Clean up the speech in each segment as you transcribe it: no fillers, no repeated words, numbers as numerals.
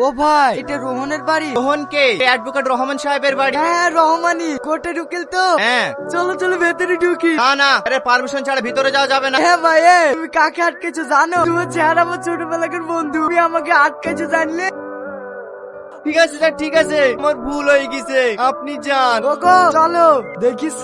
ও ভাই, এটা রোহনের বাড়ি। রোহন কে? অ্যাডভোকেট রহমান সাহেবের বাড়ি। হ্যাঁ রহমানি, কোর্টের উকিল তো। হ্যাঁ। চলো চলো ভেতরে ঢুকি। না না, আরে পারমিশন ছাড়া ভিতরে যাওয়া যাবে না। হ্যাঁ ভাই, তুমি কাকে আটকেছো জানো? তোমার চেহারা আমার ছোটবেলাকার বন্ধু, তুমি আমাকে আটকেছো জানলে? ঠিক আছে স্যার, ঠিক আছে, আমার ভুল হয়ে গেছে, আপনি যান। ওগো চলো, দেখিস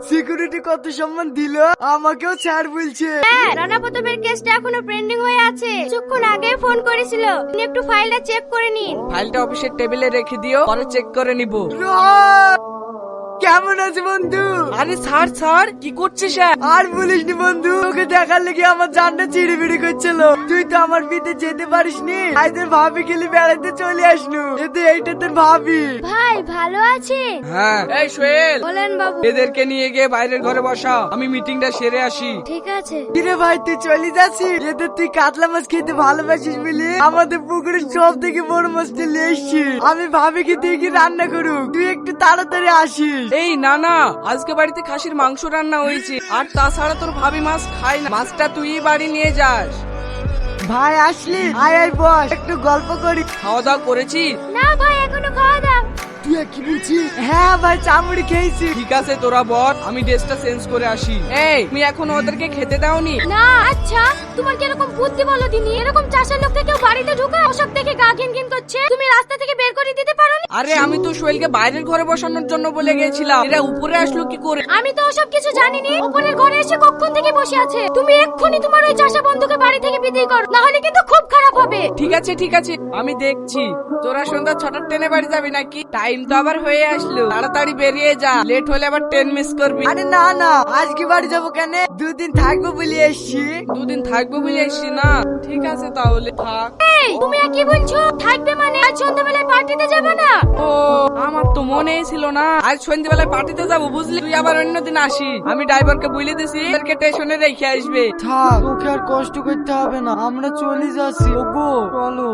সিকিউরিটি কত সম্মান দিল, আমাকেও ছাড় বলছে। হ্যাঁ, রানা প্রতাপের কেসটা এখনো পেন্ডিং হয়ে আছে। কিছুক্ষণ আগে ফোন করেছিল, আপনি একটু ফাইলটা চেক করে নিন। ফাইলটা অফিসের টেবিলে রেখে দিও, পরে চেক করে নিব। রোহন, কেমন আছে বন্ধু? আরে স্যার স্যার কি করছিস? আর বলিস নি বন্ধু, তোকে দেখার লেগে আমার জানটা চিড়িবিড়ি করছিল। তুই তো আমার বিতে যেতে পারিস নি, আইদের ভাবি গেলি বেড়াতে চলে আসনু। এতে এইটা তোর ভাবি। ভাই ভালো আছেন? হ্যাঁ। এই সোহেল, বলেন বাবু। এদেরকে নিয়ে গিয়ে বাইরের ঘরে বসা, আমি মিটিংটা সেরে আসি। ঠিক আছে। কিরে ভাই, তুই চলে যাচ্ছিস? এদের তুই কাতলা মাছ খেতে ভালোবাসিস বলে আমাদের পুকুরে সব থেকে বড় মাছটা নিয়ে এসছিস। আমি ভাবিকে দিয়ে কি রান্না করুক, তুই একটু তাড়াতাড়ি আসিস। এই না না, আজকে বাড়িতে খাসির মাংস রান্না হয়েছে, আর তাছাড়া তোর ভাবি মাছ খায় না, মাছটা তুই বাড়ি নিয়ে যাস। ভাই আসলি, আয় আয় বস, একটু গল্প করি। খাওয়া দাওয়া করেছি? না ভাই, এখনো খাওয়া দাও। তুই কি বলছিস? হ্যাঁ ভাই, চামড়ি খেয়েছি। ঠিক আছে তোরা বল, আমি ড্রেসটা চেঞ্জ করে আসি। এই তুমি এখন ওদেরকে খেতে দাওনি? না। আচ্ছা, তোমার কি এরকম বুদ্ধি বলো দিনি? এরকম চাষের লোককে কেউ বাড়িতে ঢুকায়? ওসব দেখে গা ঘিন করছে, তুমি রাস্তা থেকে বের করে দিতে পারো না? আরে আমি তো সোহেলকে বাইরের ঘরে বসানোর জন্য বলে গেছিলাম, এরা উপরে আসলো কি করে? আমি তো ওসব কিছু জানিনি। উপরের ঘরে এসে কখন থেকে বসে আছে। তুমি এক্ষুনি তোমার ওই চাষা বন্ধুকে বাড়ি থেকে বিদায় করো, না হলে কিন্তু খুব খারাপ হবে। ঠিক আছে ঠিক আছে, আমি দেখছি। তোরা সন্ধ্যা 6টার ট্রেনে বাড়ি যাবি নাকি? টাইম তো আবার হয়ে আসলো, তাড়াতাড়ি বেরিয়ে যা, লেট হলে আবার ট্রেন মিস করবি। আরে না না, আজকে বাড়ি যাবো কেন, দুদিন থাকবো বলে এসছি। দুদিন থাকবো বলে এসছি না? ঠিক আছে তাহলে থাক। এই তুমি আর কি বলছো? থাকবে মানে আজ সন্ধ্যাবেলায় পার্টিতে যাবে না? ও, আমার তো মনেই ছিল না আজ সন্ধ্যাবেলায় পার্টিতে যাবো, বুঝলি? তুই আবার অন্যদিন আসিস, আমি ড্রাইভারকে বলে দিছি ওদেরকে স্টেশনে রেখে আসবে। থাক, তোকে আর কষ্ট করতে হবে না, আমরা চলে যাচ্ছি। ওগো চলো।